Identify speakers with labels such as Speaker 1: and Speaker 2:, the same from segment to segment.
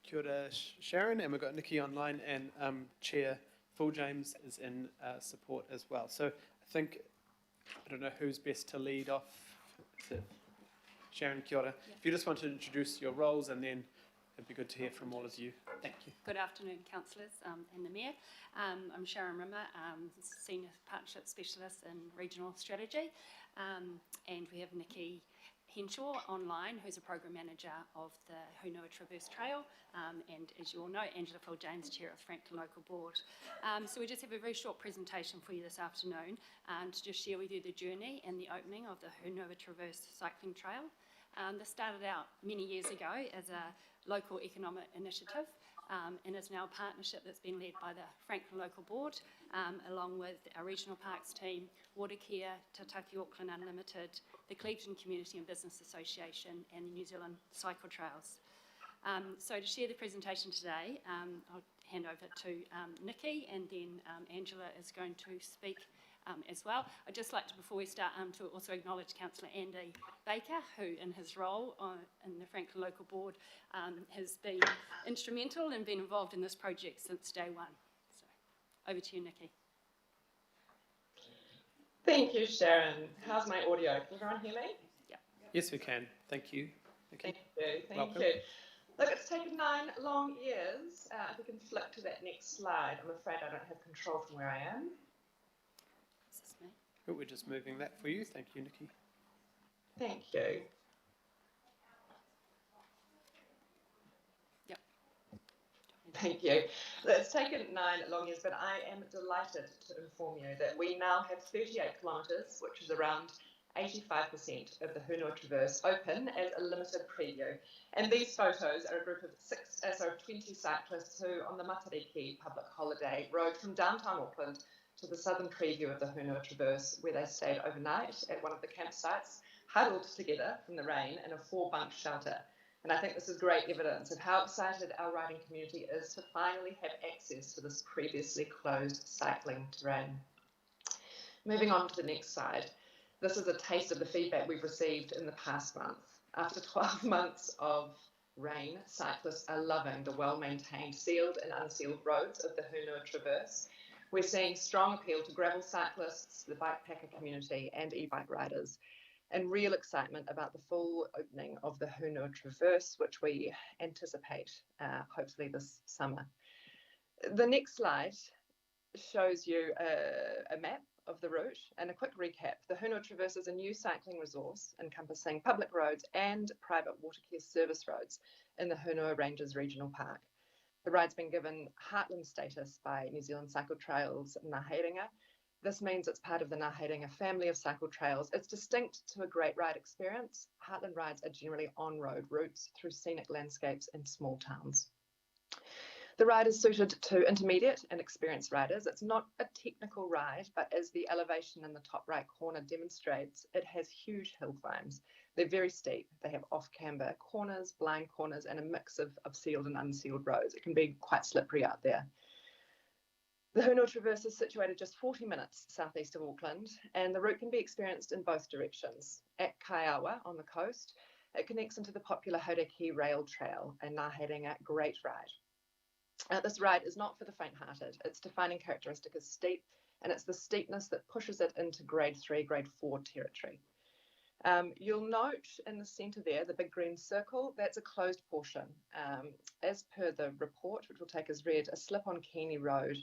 Speaker 1: Kia ora, Sharon, and we've got Nikki online, and Chair Phil James is in support as well. So I think, I don't know who's best to lead off. Is it Sharon, kia ora.
Speaker 2: Yeah.
Speaker 1: If you just want to introduce your roles, and then it'd be good to hear from all of you. Thank you.
Speaker 2: Good afternoon, councillors and the Mayor. I'm Sharon Rimmer, Senior Partnership Specialist in Regional Strategy, and we have Nikki Henshaw online, who's a Program Manager of the Hunua Traverse Trail, and as you all know, Angela Phil James, Chair of Franklin Local Board. So we just have a very short presentation for you this afternoon to just share with you the journey and the opening of the Hunua Traverse Cycling Trail. This started out many years ago as a local economic initiative and is now a partnership that's been led by the Franklin Local Board along with our Regional Parks team, Watercare, Tataki Auckland Unlimited, the Cleveland Community and Business Association and the New Zealand Cycle Trails. So to share the presentation today, I'll hand over to Nikki, and then Angela is going to speak as well. I'd just like to, before we start, to also acknowledge Councillor Andy Baker, who in his role in the Franklin Local Board has been instrumental and been involved in this project since day one. So over to you, Nikki.
Speaker 3: Thank you, Sharon. How's my audio? Can everyone hear me?
Speaker 2: Yeah.
Speaker 1: Yes, we can. Thank you, Nikki.
Speaker 3: Thank you. Look, it's taken 9 long years. If we can flick to that next slide. I'm afraid I don't have control from where I am.
Speaker 2: This is me.
Speaker 1: Oh, we're just moving that for you. Thank you, Nikki.
Speaker 3: Thank you.
Speaker 2: Yep.
Speaker 3: Thank you. It's taken 9 long years, but I am delighted to inform you that we now have 38 kilometres, which is around 85% of the Hunua Traverse open as a limited preview. And these photos are a group of 20 cyclists who, on the Matariki public holiday, rode from downtown Auckland to the southern preview of the Hunua Traverse, where they stayed overnight at one of the campsites, huddled together from the rain in a 4-bunk shelter. And I think this is great evidence of how excited our riding community is to finally have access to this previously closed cycling terrain. Moving on to the next slide. This is a taste of the feedback we've received in the past month. After 12 months of rain, cyclists are loving the well-maintained sealed and unsealed roads of the Hunua Traverse. We're seeing strong appeal to gravel cyclists, the bikepacker community and e-bike riders, and real excitement about the full opening of the Hunua Traverse, which we anticipate hopefully this summer. The next slide shows you a map of the route and a quick recap. The Hunua Traverse is a new cycling resource encompassing public roads and private watercare service roads in the Hunua Ranges Regional Park. The ride's been given Heartland status by New Zealand Cycle Trails Ngā Haerenga. This means it's part of the Ngā Haerenga family of cycle trails. It's distinct to a great ride experience. Heartland rides are generally on-road routes through scenic landscapes and small towns. The ride is suited to intermediate and experienced riders. It's not a technical ride, but as the elevation in the top right corner demonstrates, it has huge hill climbs. They're very steep. They have off-camber corners, blind corners, and a mix of sealed and unsealed roads. It can be quite slippery out there. The Hunua Traverse is situated just 40 minutes southeast of Auckland, and the route can be experienced in both directions. At Kaiawa on the coast, it connects into the popular Hauraki Rail Trail, a Ngā Haerenga great ride. This ride is not for the faint-hearted. Its defining characteristic is steep, and it's the steepness that pushes it into grade 3, grade 4 territory. You'll note in the centre there, the big green circle, that's a closed portion. As per the report, which we'll take as read, a slip on Keene Road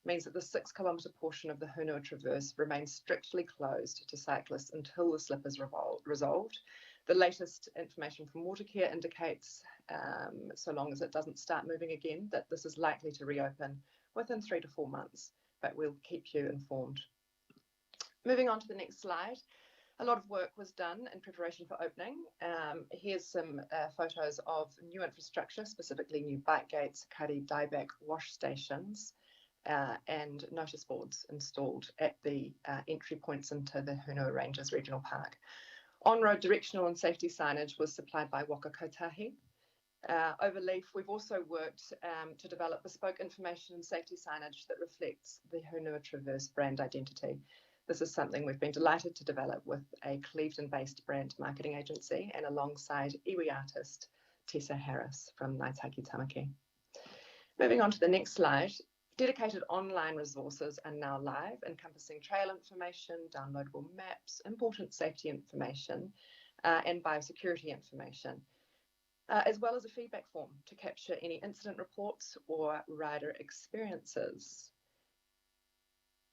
Speaker 3: means that the 6-kilometre portion of the Hunua Traverse remains strictly closed to cyclists until the slip is resolved. The latest information from Watercare indicates, so long as it doesn't start moving again, that this is likely to reopen within 3 to 4 months, but we'll keep you informed. Moving on to the next slide. A lot of work was done in preparation for opening. Here's some photos of new infrastructure, specifically new bike gates, kari dieback wash stations, and notice boards installed at the entry points into the Hunua Ranges Regional Park. On-road directional and safety signage was supplied by Waka Kotahi. Over Leaf, we've also worked to develop bespoke information and safety signage that reflects the Hunua Traverse brand identity. This is something we've been delighted to develop with a Cleveland-based brand marketing agency and alongside iwi artist Tessa Harris from Ngaitaki Tamaki. Moving on to the next slide, dedicated online resources are now live, encompassing trail information, downloadable maps, important safety information, and biosecurity information, as well as a feedback form to capture any incident reports or rider experiences.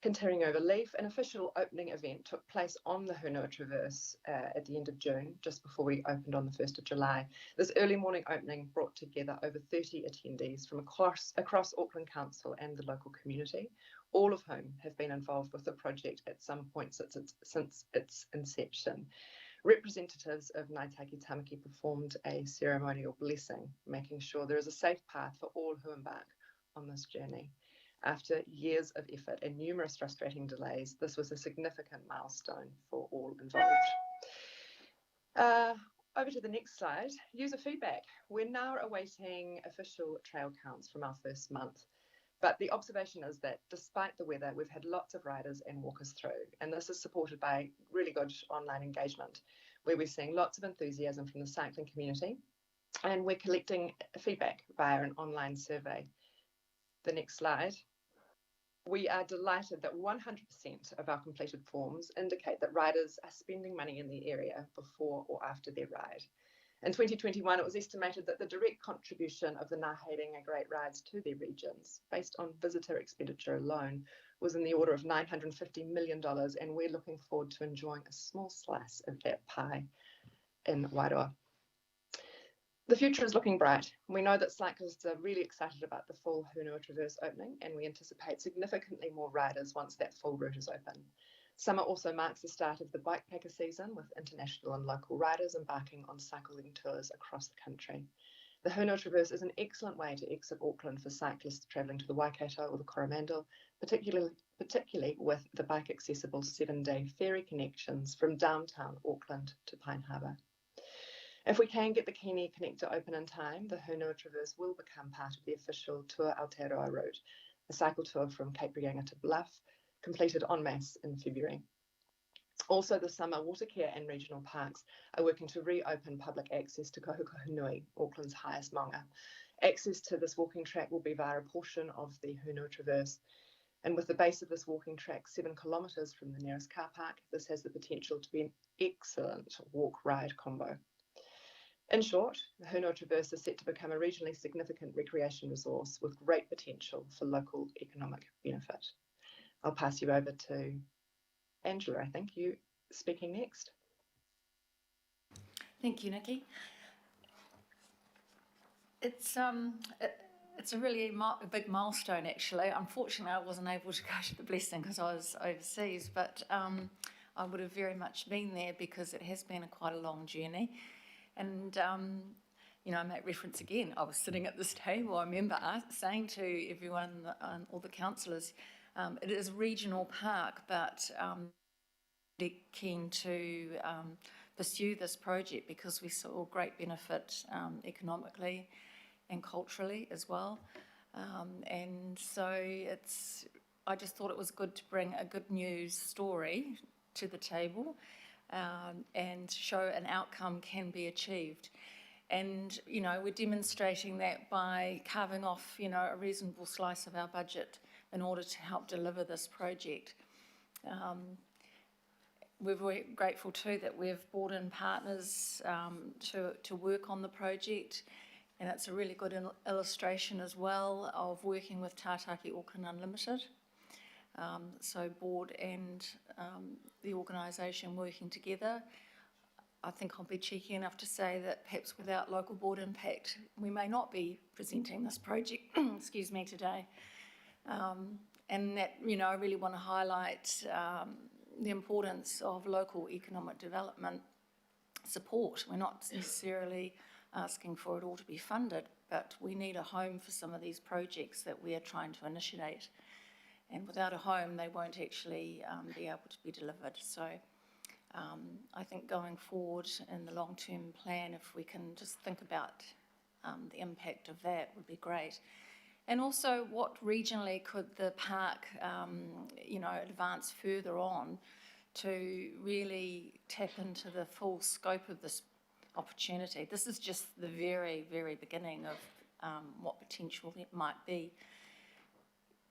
Speaker 3: Continuing over leaf, an official opening event took place on the Hunua Traverse at the end of June, just before we opened on the 1st of July. This early morning opening brought together over 30 attendees from across Auckland Council and the local community, all of whom have been involved with the project at some point since its inception. Representatives of Ngaitaki Tamaki performed a ceremonial blessing, making sure there is a safe path for all who embark on this journey. After years of effort and numerous frustrating delays, this was a significant milestone for all involved. Over to the next slide, user feedback. We're now awaiting official trail counts from our first month, but the observation is that despite the weather, we've had lots of riders and walkers through, and this is supported by really good online engagement, where we're seeing lots of enthusiasm from the cycling community, and we're collecting feedback via an online survey. The next slide. We are delighted that 100% of our completed forms indicate that riders are spending money in the area before or after their ride. In 2021, it was estimated that the direct contribution of the Ngā Haerenga Great Rides to their regions, based on visitor expenditure alone, was in the order of $950 million, and we're looking forward to enjoying a small slice of that pie in Wairoa. The future is looking bright. We know that cyclists are really excited about the full Hunua Traverse opening, and we anticipate significantly more riders once that full route is open. Summer also marks the start of the bikepacker season, with international and local riders embarking on cycling tours across the country. The Hunua Traverse is an excellent way to exit Auckland for cyclists travelling to the Waikato or the Coromandel, particularly with the bike-accessible 7-day ferry connections from downtown Auckland to Pine Harbour. If we can get the Kini Connector open in time, the Hunua Traverse will become part of the official Tour Aotearoa route, a cycle tour from Cape Reinga to Bluff, completed en masse in February. Also, the summer Watercare and regional parks are working to reopen public access to Kahukahanui, Auckland's highest maunga. Access to this walking track will be via a portion of the Hunua Traverse, and with the base of this walking track 7 kilometres from the nearest car park, this has the potential to be an excellent walk-ride combo. In short, the Hunua Traverse is set to become a regionally significant recreation resource with great potential for local economic benefit. I'll pass you over to Angela, I think you speaking next.
Speaker 4: Thank you, Nikki. It's a really big milestone, actually. Unfortunately, I wasn't able to go to the blessing because I was overseas, but I would have very much been there because it has been quite a long journey. And, I make reference again, I was sitting at this table, I remember saying to everyone, all the councillors, it is a regional park, but they're keen to pursue this project because we saw great benefit economically and culturally as well. And so I just thought it was good to bring a good news story to the table and show an outcome can be achieved. And, we're demonstrating that by carving off, a reasonable slice of our budget in order to help deliver this project. We're very grateful too that we've brought in partners to work on the project, and it's a really good illustration as well of working with Tātaki Auckland Unlimited. So board and the organisation working together. I think I'll be cheeky enough to say that perhaps without local board impact, we may not be presenting this project, excuse me, today. And that, I really want to highlight the importance of local economic development support. We're not necessarily asking for it all to be funded, but we need a home for some of these projects that we are trying to initiate. And without a home, they won't actually be able to be delivered. So I think going forward in the long-term plan, if we can just think about the impact of that would be great. And also what regionally could the park, advance further on to really tap into the full scope of this opportunity. This is just the very, very beginning of what potential it might be.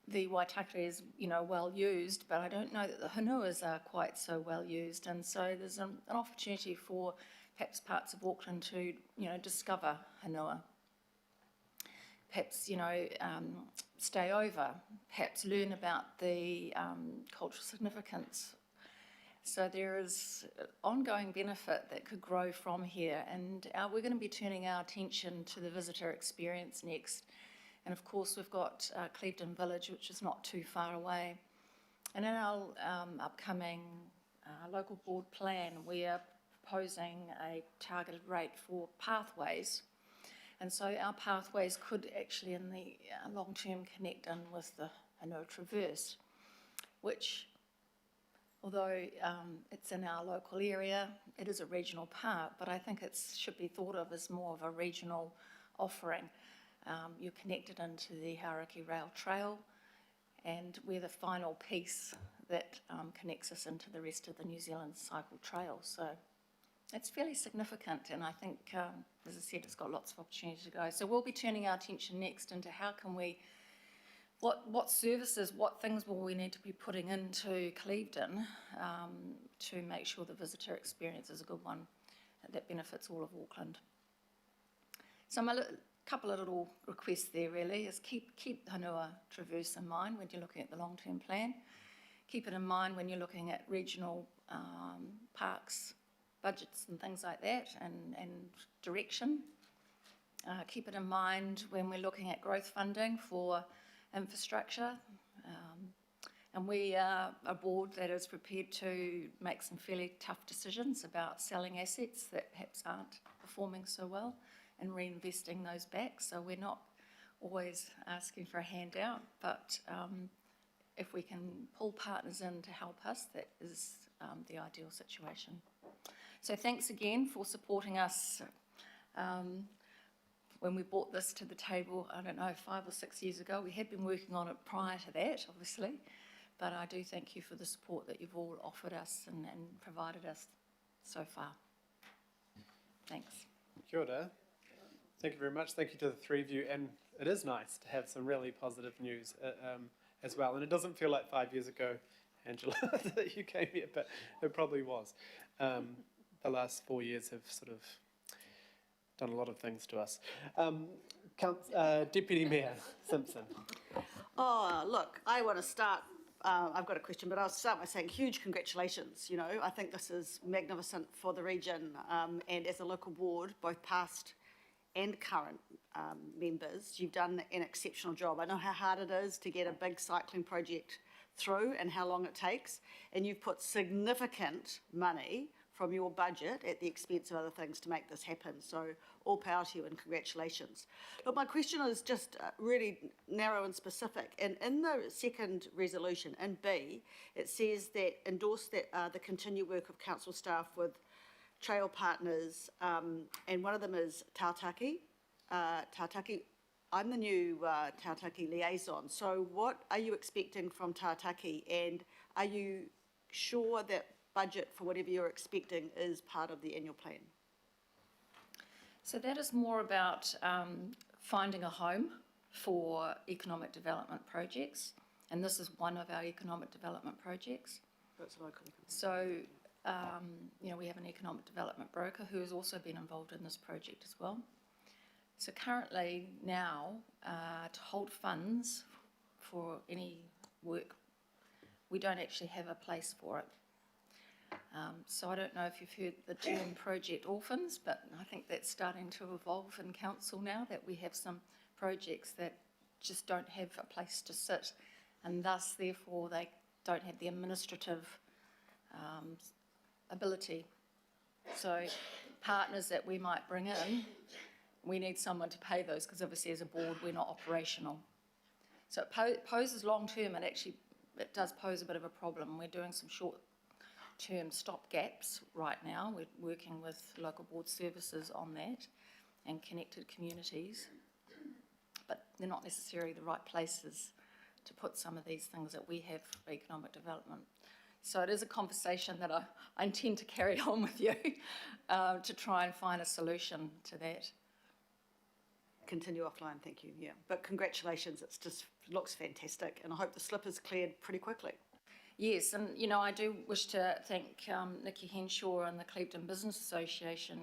Speaker 4: The Waitakere is, well used, but I don't know that the hanuas are quite so well used, and so there's an opportunity for perhaps parts of Auckland to, discover hanua. Perhaps, stay over, perhaps learn about the cultural significance. So there is ongoing benefit that could grow from here, and we're going to be turning our attention to the visitor experience next. And of course, we've got Clevedon Village, which is not too far away. And in our upcoming local board plan, we are proposing a targeted rate for pathways. And so our pathways could actually, in the long term, connect in with the Hanua Traverse, which, although it's in our local area, it is a regional park, but I think it should be thought of as more of a regional offering. You're connected into the Hauraki Rail Trail, and we're the final piece that connects us into the rest of the New Zealand Cycle Trail. So it's fairly significant, and I think, as I said, it's got lots of opportunity to go. So we'll be turning our attention next into how can we, what services, what things will we need to be putting into Clevedon to make sure the visitor experience is a good one that benefits all of Auckland. So a couple of little requests there really is keep Hanua Traverse in mind when you're looking at the long-term plan. Keep it in mind when you're looking at regional parks, budgets and things like that, and direction. Keep it in mind when we're looking at growth funding for infrastructure. And we are a board that is prepared to make some fairly tough decisions about selling assets that perhaps aren't performing so well and reinvesting those back. So we're not always asking for a handout, but if we can pull partners in to help us, that is the ideal situation. So thanks again for supporting us. When we brought this to the table, I don't know, 5 or 6 years ago, we had been working on it prior to that, obviously, but I do thank you for the support that you've all offered us and provided us so far. Thanks.
Speaker 1: Kia ora. Thank you very much. Thank you to the three of you, and it is nice to have some really positive news as well, and it doesn't feel like 5 years ago, Angela, that you came here, but it probably was. The last 4 years have sort of done a lot of things to us. Deputy Mayor Simpson.
Speaker 5: Oh, look, I want to start, I've got a question, but I'll start by saying huge congratulations. I think this is magnificent for the region, and as a local board, both past and current members, you've done an exceptional job. I know how hard it is to get a big cycling project through and how long it takes, and you've put significant money from your budget at the expense of other things to make this happen. So all power to you and congratulations. Look, my question is just really narrow and specific. And in the second resolution, in B, it says that endorse that the continued work of council staff with trail partners, and one of them is Tautaki. I'm the new Tautaki liaison. So what are you expecting from Tautaki, and are you sure that budget for whatever you're expecting is part of the annual plan?
Speaker 4: So that is more about finding a home for economic development projects, and this is one of our economic development projects.
Speaker 5: That's what I couldn't.
Speaker 4: So, we have an economic development broker who has also been involved in this project as well. So currently now, to hold funds for any work, we don't actually have a place for it. So I don't know if you've heard the term Project Orphans, but I think that's starting to evolve in council now, that we have some projects that just don't have a place to sit, and thus therefore they don't have the administrative ability. So partners that we might bring in, we need someone to pay those, because obviously as a board we're not operational. So it poses long term, and actually it does pose a bit of a problem. We're doing some short-term stopgaps right now. We're working with local board services on that and connected communities, but they're not necessarily the right places to put some of these things that we have for economic development. So it is a conversation that I intend to carry on with you to try and find a solution to that.
Speaker 5: Continue offline, thank you, yeah. But congratulations, it's just looks fantastic, and I hope the slip is cleared pretty quickly.
Speaker 4: Yes, and I do wish to thank Nikki Henshaw and the Clevedon Business Association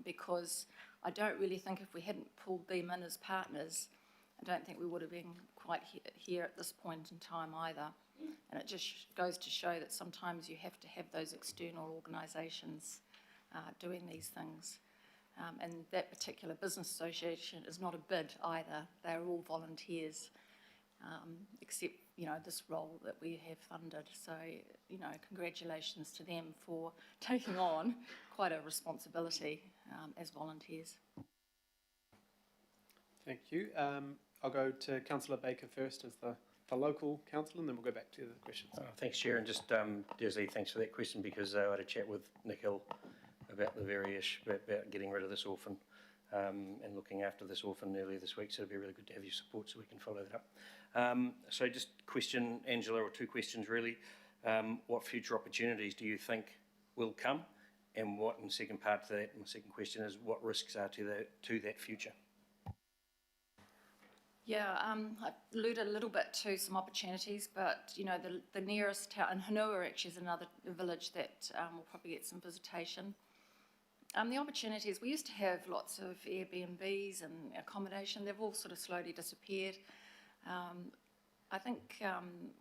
Speaker 4: because I don't really think if we hadn't pulled them in as partners, I don't think we would have been quite here at this point in time either. And it just goes to show that sometimes you have to have those external organisations doing these things. And that particular business association is not a bid either. They're all volunteers, except, this role that we have funded. So, congratulations to them for taking on quite a responsibility as volunteers.
Speaker 1: Thank you. I'll go to Councillor Baker first as the local councillor, and then we'll go back to the questions.
Speaker 6: Thanks, Chair, and just Desi, thanks for that question, because I had a chat with Nick Hill about the very issue about getting rid of this orphan and looking after this orphan earlier this week, so it'd be really good to have your support so we can follow that up. So just question, Angela, or two questions really. What future opportunities do you think will come, and what, in the second part to that, my second question is, what risks are to that future?
Speaker 4: Yeah, I alluded a little bit to some opportunities, but the nearest town, and Hanua actually is another village that will probably get some visitation. The opportunities, we used to have lots of Airbnbs and accommodation. They've all sort of slowly disappeared. I think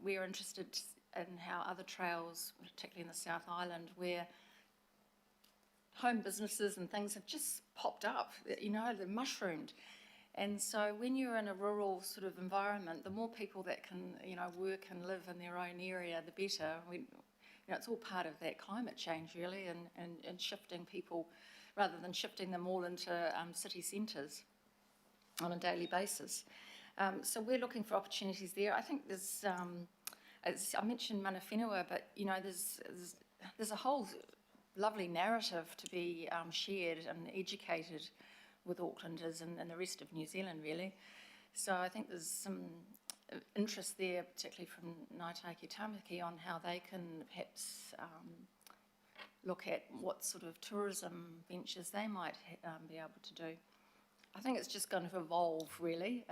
Speaker 4: we're interested in how other trails, particularly in the South Island, where home businesses and things have just popped up, they're mushroomed. And so when you're in a rural sort of environment, the more people that can, work and live in their own area, the better. It's all part of that climate change, really, and shifting people, rather than shifting them all into city centres on a daily basis. So we're looking for opportunities there. I think there's, as I mentioned mana whenua, but, there's a whole lovely narrative to be shared and educated with Aucklanders and the rest of New Zealand, really. So I think there's some interest there, particularly from Ngāi Taiki Tamaki, on how they can perhaps look at what sort of tourism ventures they might be able to do. I think it's just going to evolve, really.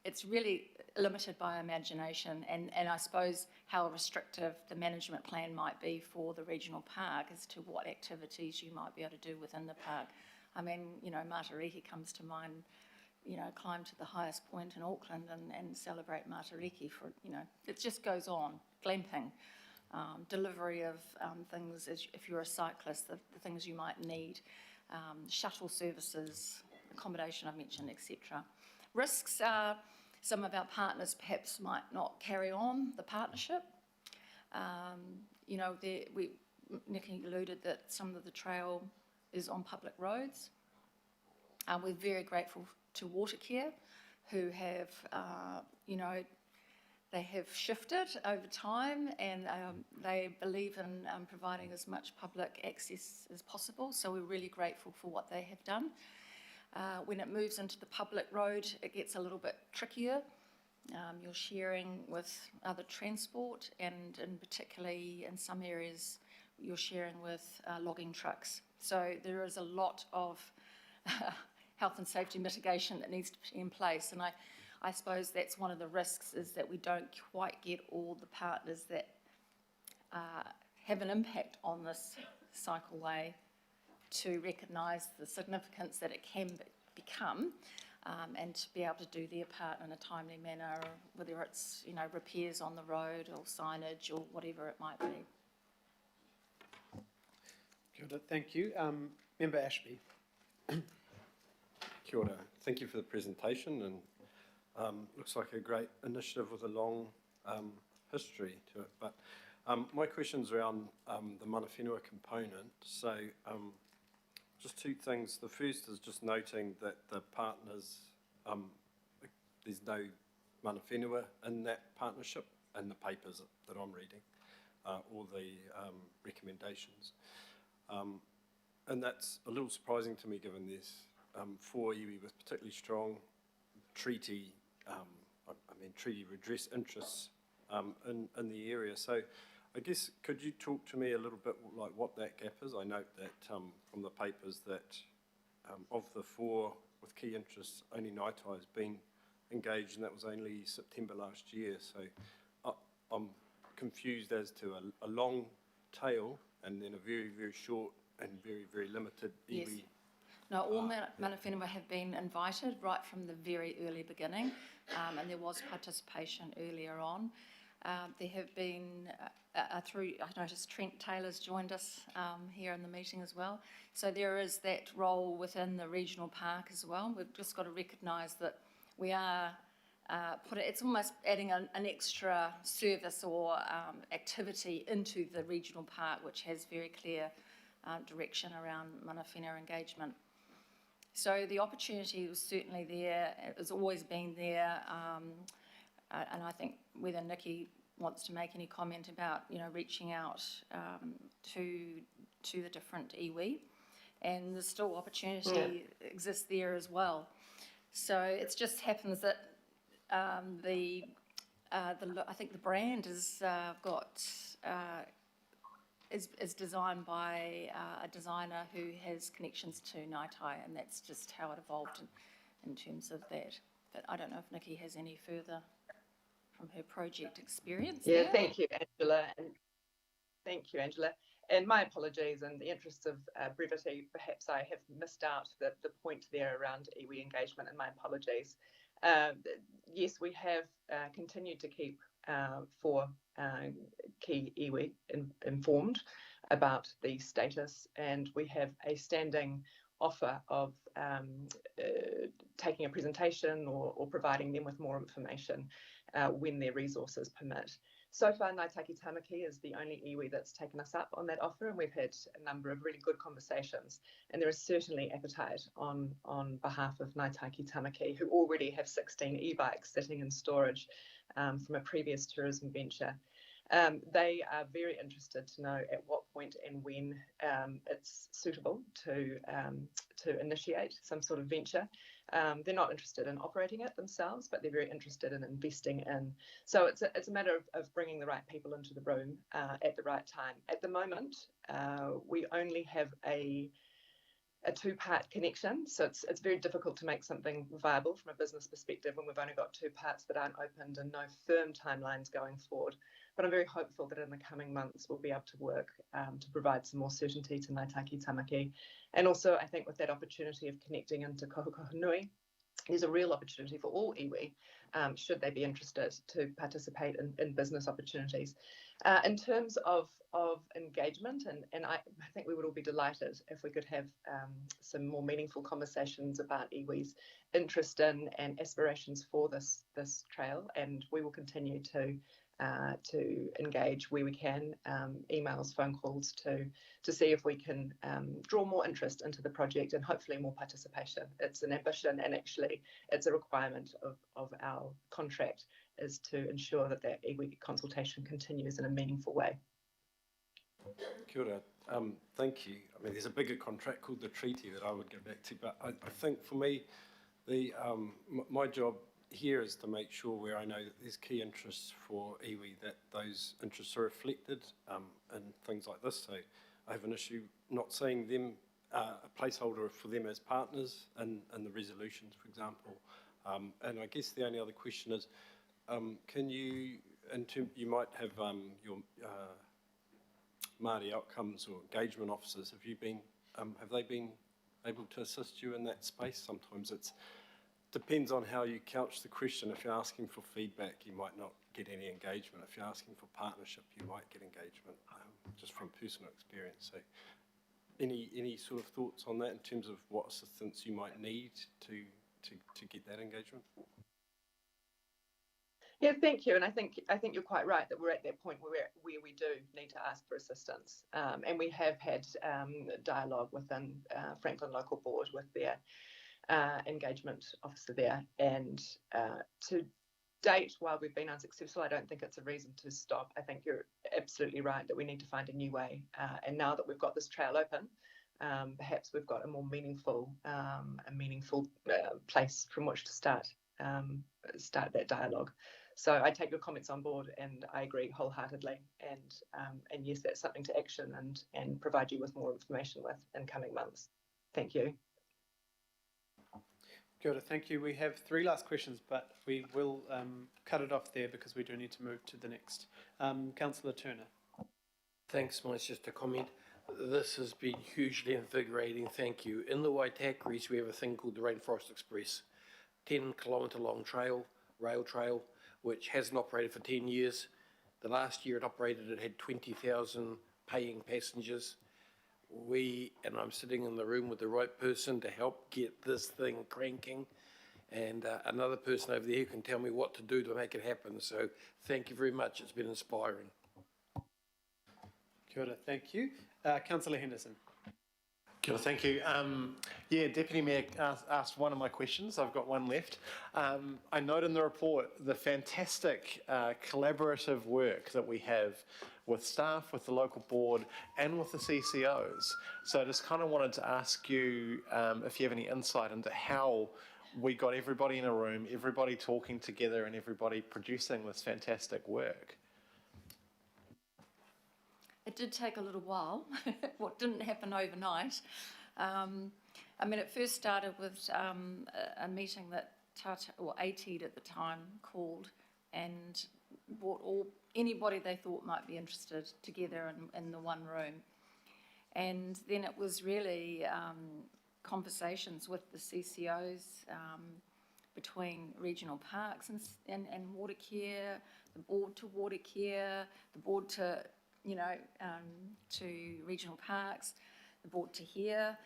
Speaker 4: It's really limited by imagination, and I suppose how restrictive the management plan might be for the regional park as to what activities you might be able to do within the park. I mean, Matariki comes to mind, climb to the highest point in Auckland and celebrate Matariki for, it just goes on. Glamping, delivery of things, if you're a cyclist, the things you might need, shuttle services, accommodation I mentioned, etc. Risks are some of our partners perhaps might not carry on the partnership. Nikki alluded that some of the trail is on public roads. We're very grateful to Watercare, who have, they have shifted over time, and they believe in providing as much public access as possible, so we're really grateful for what they have done. When it moves into the public road, it gets a little bit trickier. You're sharing with other transport, and particularly in some areas, you're sharing with logging trucks. So there is a lot of health and safety mitigation that needs to be in place, and I suppose that's one of the risks, is that we don't quite get all the partners that have an impact on this cycleway to recognise the significance that it can become, and to be able to do their part in a timely manner, whether it's repairs on the road or signage or whatever it might be.
Speaker 1: Kia ora, thank you. Member Ashby.
Speaker 7: Kia ora. Thank you for the presentation, and looks like a great initiative with a long history to it. But my question's around the mana whenua component. So just two things. The first is just noting that the partners, there's no mana whenua in that partnership in the papers that I'm reading, or the recommendations. And that's a little surprising to me, given there's 4 iwi with particularly strong treaty, treaty redress interests in the area. So I guess, could you talk to me a little bit like what that gap is? I note that from the papers that of the 4 with key interests, only Ngaitai has been engaged, and that was only September last year. So I'm confused as to a long tail and then a very, very short and very, very limited iwi.
Speaker 4: Yes. No, all mana whenua have been invited right from the very early beginning, and there was participation earlier on. There have been, I noticed Trent Taylor's joined us here in the meeting as well. So there is that role within the regional park as well. We've just got to recognise that we are it's almost adding an extra service or activity into the regional park, which has very clear direction around mana whenua engagement. So the opportunity was certainly there. It has always been there, and I think whether Nikki wants to make any comment about reaching out to the different iwi, and there's still opportunity exists there as well. So it just happens that I think the brand is is designed by a designer who has connections to Ngaitai, and that's just how it evolved in terms of that. But I don't know if Nikki has any further from her project experience.
Speaker 3: Yeah, thank you, Angela. And thank you, Angela. And my apologies, in the interests of brevity, perhaps I have missed out the point there around iwi engagement, and my apologies. Yes, we have continued to keep 4 key iwi informed about the status, and we have a standing offer of taking a presentation or providing them with more information when their resources permit. So far, Ngāi Taiki Tamaki is the only iwi that's taken us up on that offer, and we've had a number of really good conversations. And there is certainly appetite on behalf of Ngāi Taiki Tamaki, who already have 16 e-bikes sitting in storage from a previous tourism venture. They are very interested to know at what point and when it's suitable to initiate some sort of venture. They're not interested in operating it themselves, but they're very interested in investing in. So it's a matter of bringing the right people into the room at the right time. At the moment, we only have a 2-part connection, so it's very difficult to make something viable from a business perspective when we've only got 2 parts that aren't opened and no firm timelines going forward. But I'm very hopeful that in the coming months we'll be able to work to provide some more certainty to Ngāi Taiki Tamaki. And also, I think with that opportunity of connecting into Kohukohunui, there's a real opportunity for all iwi, should they be interested, to participate in business opportunities. In terms of engagement, and I think we would all be delighted if we could have some more meaningful conversations about iwi's interest in and aspirations for this trail, and we will continue to engage where we can, emails, phone calls, to see if we can draw more interest into the project and hopefully more participation. It's an ambition, and actually it's a requirement of our contract, is to ensure that iwi consultation continues in a meaningful way.
Speaker 7: Kia ora. Thank you. I mean, there's a bigger contract called the treaty that I would go back to, but I think for me, my job here is to make sure, where I know that there's key interests for iwi, that those interests are reflected in things like this. So I have an issue not seeing them, a placeholder for them as partners in the resolutions, for example. And I guess the only other question is, can you, you might have your Māori outcomes or engagement officers, have they been able to assist you in that space? Sometimes it depends on how you couch the question. If you're asking for feedback, you might not get any engagement. If you're asking for partnership, you might get engagement, just from personal experience. So any sort of thoughts on that in terms of what assistance you might need to get that engagement?
Speaker 3: Yeah, thank you. And I think you're quite right that we're at that point where we do need to ask for assistance. And we have had dialogue within Franklin Local Board with their engagement officer there. And to date, while we've been unsuccessful, I don't think it's a reason to stop. I think you're absolutely right that we need to find a new way. And now that we've got this trail open, perhaps we've got a more meaningful place from which to start that dialogue. So I take your comments on board, and I agree wholeheartedly. And yes, that's something to action and provide you with more information with in coming months. Thank you.
Speaker 1: Kia ora, thank you. We have 3 last questions, but we will cut it off there because we do need to move to the next. Councillor Turner.
Speaker 8: Thanks, Mice. Just a comment. This has been hugely invigorating. Thank you. In the Waitakaris, we have a thing called the Rainforest Express, 10-kilometre long rail trail, which hasn't operated for 10 years. The last year it operated, it had 20,000 paying passengers. And I'm sitting in the room with the right person to help get this thing cranking, and another person over there who can tell me what to do to make it happen. So thank you very much. It's been inspiring.
Speaker 1: Kia ora, thank you. Councillor Henderson.
Speaker 9: Kia ora, thank you. Yeah, Deputy Mayor asked one of my questions. I've got one left. I note in the report the fantastic collaborative work that we have with staff, with the local board, and with the CCOs. So I just kind of wanted to ask you if you have any insight into how we got everybody in a room, everybody talking together, and everybody producing this fantastic work.
Speaker 4: It did take a little while. What didn't happen overnight. I mean, it first started with a meeting that ATED at the time called and brought anybody they thought might be interested together in the one room. And then it was really conversations with the CCOs between regional parks and water care, the board to water care, the board to to regional parks, the board to here.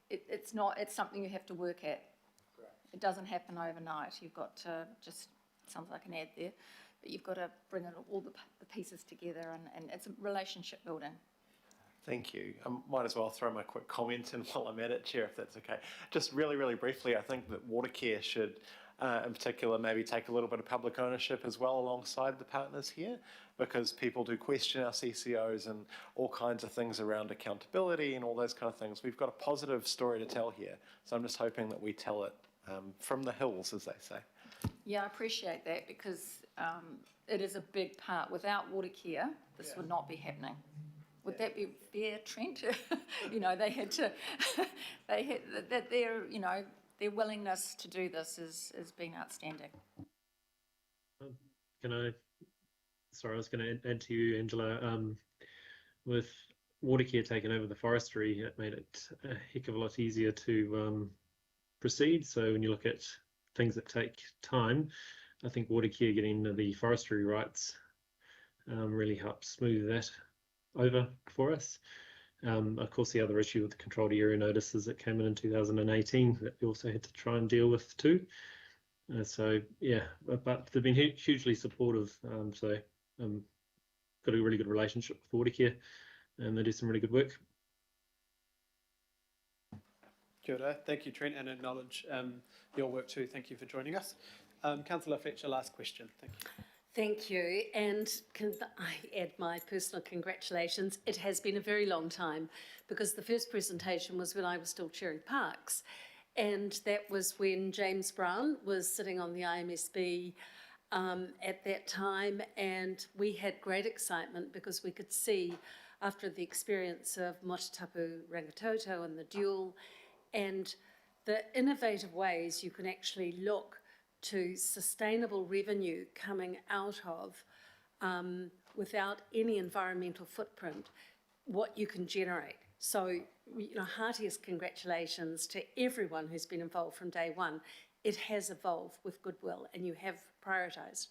Speaker 4: It's something you have to work at. Great. It doesn't happen overnight. You've got to sounds like an ad there, but you've got to bring all the pieces together, and it's a relationship building.
Speaker 9: Thank you. I might as well throw my quick comment in while I'm at it, Chair, if that's okay. Just really, really briefly, I think that Watercare should, in particular, maybe take a little bit of public ownership as well alongside the partners here, because people do question our CCOs and all kinds of things around accountability and all those kind of things. We've got a positive story to tell here, so I'm just hoping that we tell it from the hills, as they say.
Speaker 4: Yeah, I appreciate that, because it is a big part. Without Watercare, this would not be happening. Would that be fair, Trent? They had to, their willingness to do this has been outstanding.
Speaker 10: Sorry, I was going to add to you, Angela. With Watercare taking over the forestry, it made it a heck of a lot easier to proceed. So when you look at things that take time, I think Watercare getting the forestry rights really helps smooth that over for us. Of course, the other issue with the controlled area notices that came in 2018 that we also had to try and deal with too. So yeah, but they've been hugely supportive. Got a really good relationship with Watercare, and they do some really good work.
Speaker 1: Kia ora. Thank you, Trent, and acknowledge your work too. Thank you for joining us. Councillor Fletcher, last question. Thank you.
Speaker 11: Thank you, and can I add my personal congratulations. It has been a very long time, because the first presentation was when I was still chairing parks, and that was when James Brown was sitting on the IMSB at that time, and we had great excitement because we could see, after the experience of Motutapu Rangitoto and the dual, and the innovative ways you can actually look to sustainable revenue coming out of, without any environmental footprint, what you can generate. So, heartiest congratulations to everyone who's been involved from day one. It has evolved with goodwill, and you have prioritised.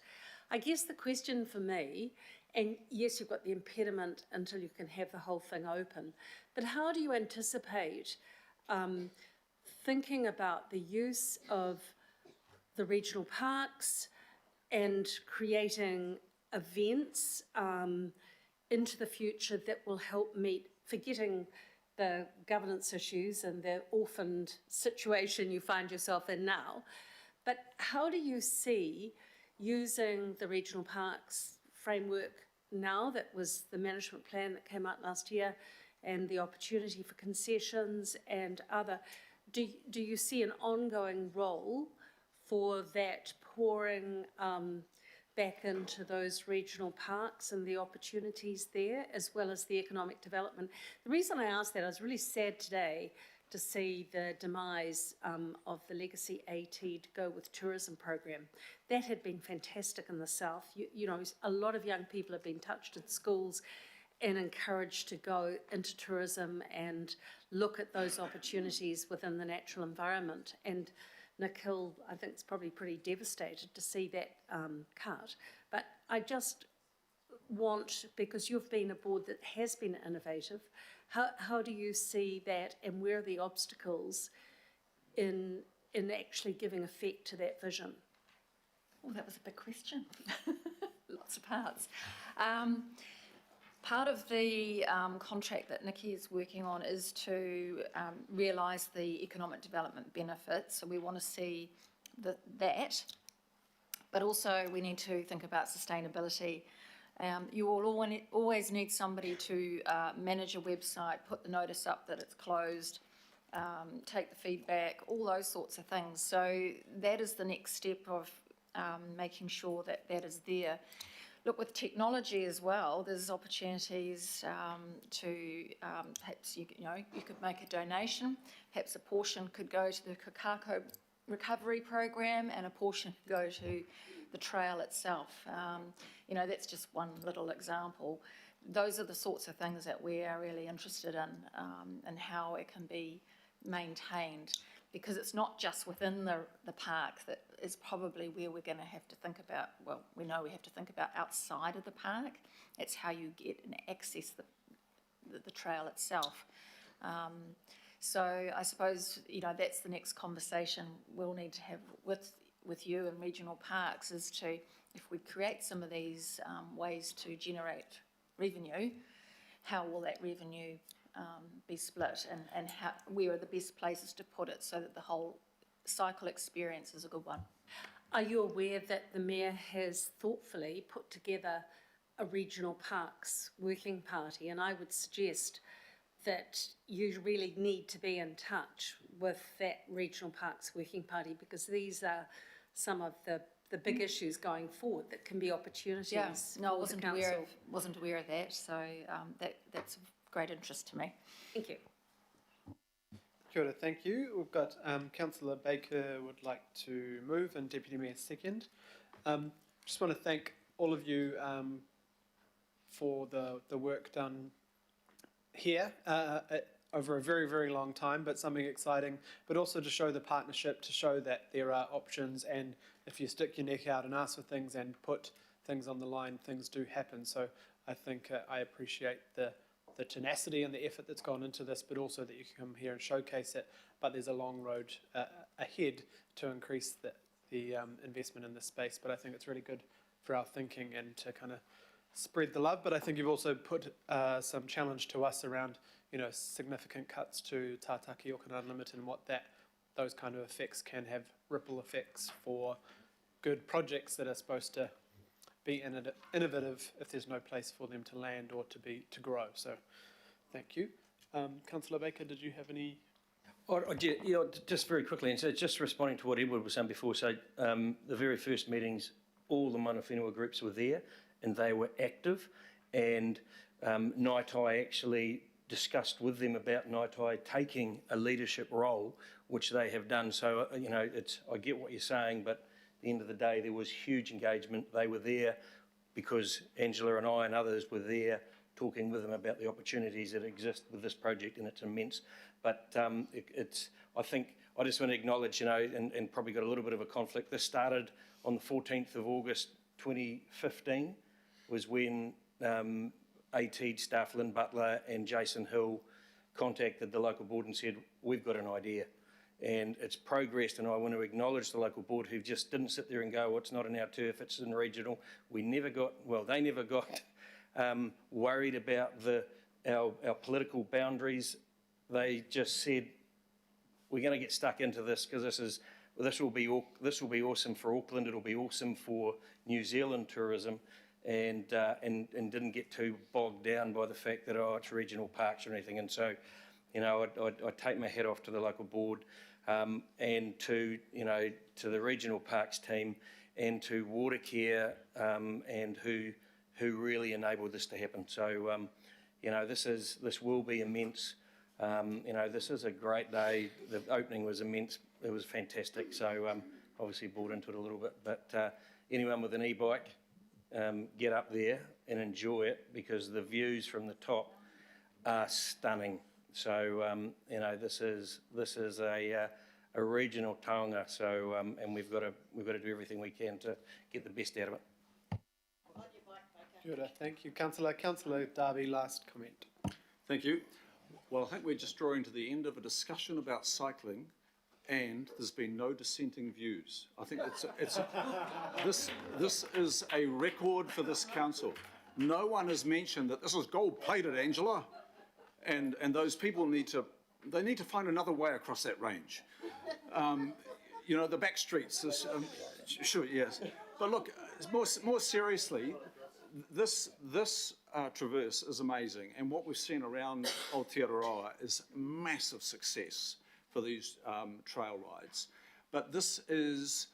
Speaker 11: I guess the question for me, and yes, you've got the impediment until you can have the whole thing open, but how do you anticipate thinking about the use of the regional parks and creating events into the future that will help meet, forgetting the governance issues and the orphaned situation you find yourself in now, but how do you see using the regional parks framework now, that was the management plan that came out last year, and the opportunity for concessions and other, do you see an ongoing role for that pouring back into those regional parks and the opportunities there, as well as the economic development. The reason I asked that, I was really sad today to see the demise of the Legacy AT to go with tourism program. That had been fantastic in the south. You know, a lot of young people have been touched in schools and encouraged to go into tourism and look at those opportunities within the natural environment. And Nick Hill, I think, is probably pretty devastated to see that cut. But I just want, because you've been a board that has been innovative, how do you see that, and where are the obstacles in actually giving effect to that vision?
Speaker 4: Oh, that was a big question. Lots of parts. Part of the contract that Nikki is working on is to realise the economic development benefits. So we want to see that, but also we need to think about sustainability. You will always need somebody to manage a website, put the notice up that it's closed, take the feedback, all those sorts of things. So that is the next step of making sure that that is there. Look, with technology as well, there's opportunities to perhaps you could make a donation. Perhaps a portion could go to the Kakako recovery program, and a portion could go to the trail itself. That's just one little example. Those are the sorts of things that we are really interested in, and how it can be maintained, because it's not just within the park that is probably where we're going to have to think about, well, we know we have to think about outside of the park. It's how you get and access the trail itself. So I suppose, that's the next conversation we'll need to have with you and regional parks, is to, if we create some of these ways to generate revenue, how will that revenue be split, and where are the best places to put it so that the whole cycle experience is a good one.
Speaker 11: Are you aware that the Mayor has thoughtfully put together a regional parks working party? And I would suggest that you really need to be in touch with that regional parks working party, because these are some of the big issues going forward that can be opportunities.
Speaker 4: Yeah, no, I
Speaker 11: for the council.
Speaker 4: wasn't aware of that, so that's of great interest to me.
Speaker 11: Thank you.
Speaker 1: Kia ora, thank you. We've got Councillor Baker would like to move and Deputy Mayor second. Just want to thank all of you for the work done here over a very, very long time, but something exciting, but also to show the partnership, to show that there are options, and if you stick your neck out and ask for things and put things on the line, things do happen. So I think I appreciate the tenacity and the effort that's gone into this, but also that you can come here and showcase it. But there's a long road ahead to increase the investment in this space. But I think it's really good for our thinking and to kind of spread the love. But I think you've also put some challenge to us around, significant cuts to Tātaki Auckland Unlimited, and what those kind of effects can have, ripple effects for good projects that are supposed to be innovative if there's no place for them to land or to grow. So, thank you. Councillor Baker, did you have any?
Speaker 6: Just very quickly, and so just responding to what Edward was saying before. So, the very first meetings, all the mana whenua groups were there, and they were active. And Ngāi actually discussed with them about Ngāi taking a leadership role, which they have done. So, I get what you're saying, but at the end of the day, there was huge engagement. They were there because Angela and I and others were there talking with them about the opportunities that exist with this project, and it's immense. But I think I just want to acknowledge, and probably got a little bit of a conflict. This started on the 14th of August 2015, was when AT staff Lynn Butler and Jason Hill contacted the local board and said, we've got an idea. And it's progressed, and I want to acknowledge the local board who just didn't sit there and go, well, it's not in our turf, it's in regional. They never got worried about our political boundaries. They just said, we're going to get stuck into this because this will be awesome for Auckland, it'll be awesome for New Zealand tourism, and didn't get too bogged down by the fact that, it's regional parks or anything. And so, I take my hat off to the local board and to the regional parks team, and to Watercare, and who really enabled this to happen. So, you know, this will be immense. You know, this is a great day. The opening was immense. It was fantastic. So, obviously bought into it a little bit. But anyone with an e-bike, get up there and enjoy it, because the views from the top are stunning. So, you know, this is a regional taonga. So, and we've got to do everything we can to get the best out of it.
Speaker 1: Kia ora, thank you. Councillor Darby, last comment.
Speaker 12: Thank you. Well, I think we're just drawing to the end of a discussion about cycling, and there's been no dissenting views. I think this is a record for this council. No one has mentioned that this is gold-plated, Angela, and those people need to find another way across that range. You know, the back streets. Sure, yes, but look, more seriously. This traverse is amazing, and what we've seen around Aotearoa is massive success for these trail rides. But this is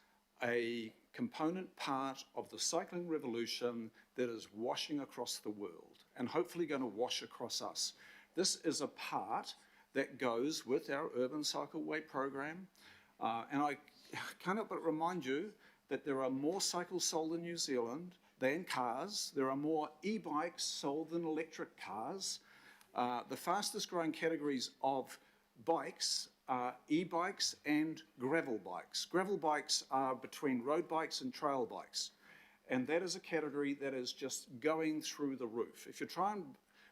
Speaker 12: a component part of the cycling revolution that is washing across the world, and hopefully going to wash across us. This is a part that goes with our Urban Cycleway program, and I can't help but remind you that there are more cycles sold in New Zealand than cars. There are more e-bikes sold than electric cars. The fastest growing categories of bikes are e-bikes and gravel bikes. Gravel bikes are between road bikes and trail bikes. And that is a category that is just going through the roof. If you try and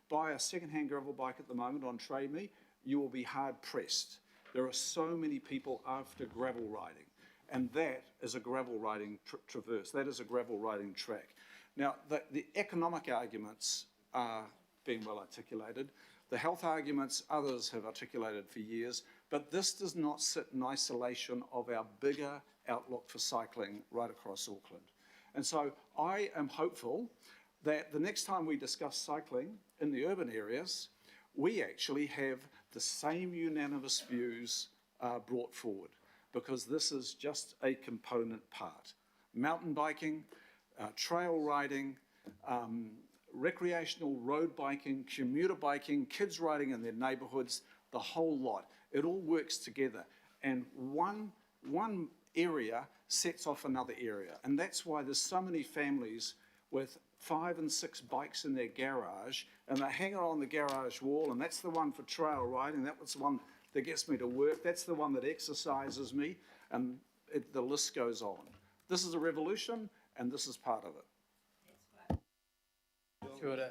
Speaker 12: buy a second-hand gravel bike at the moment on Trade Me, you will be hard pressed. There are so many people after gravel riding. And that is a gravel riding traverse. That is a gravel riding track. Now, the economic arguments are being well articulated. The health arguments, others have articulated for years, but this does not sit in isolation of our bigger outlook for cycling right across Auckland. And so I am hopeful that the next time we discuss cycling in the urban areas, we actually have the same unanimous views brought forward, because this is just a component part. Mountain biking, trail riding, recreational road biking, commuter biking, kids riding in their neighbourhoods, the whole lot. It all works together. And one area sets off another area. And that's why there's so many families with 5 and 6 bikes in their garage, and they hang it on the garage wall, and that's the one for trail riding, that was the one that gets me to work, that's the one that exercises me, and the list goes on. This is a revolution, and this is part of it.
Speaker 1: Kia ora.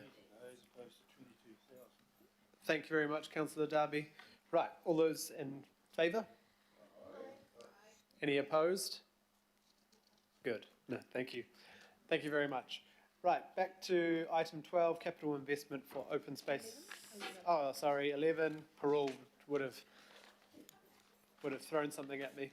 Speaker 1: Thank you very much, Councillor Darby. Right, all those in favour? Any opposed? Good. No, thank you. Thank you very much. Right, back to item 12, capital investment for open space. Oh, sorry, 11. Parole would have thrown something at me.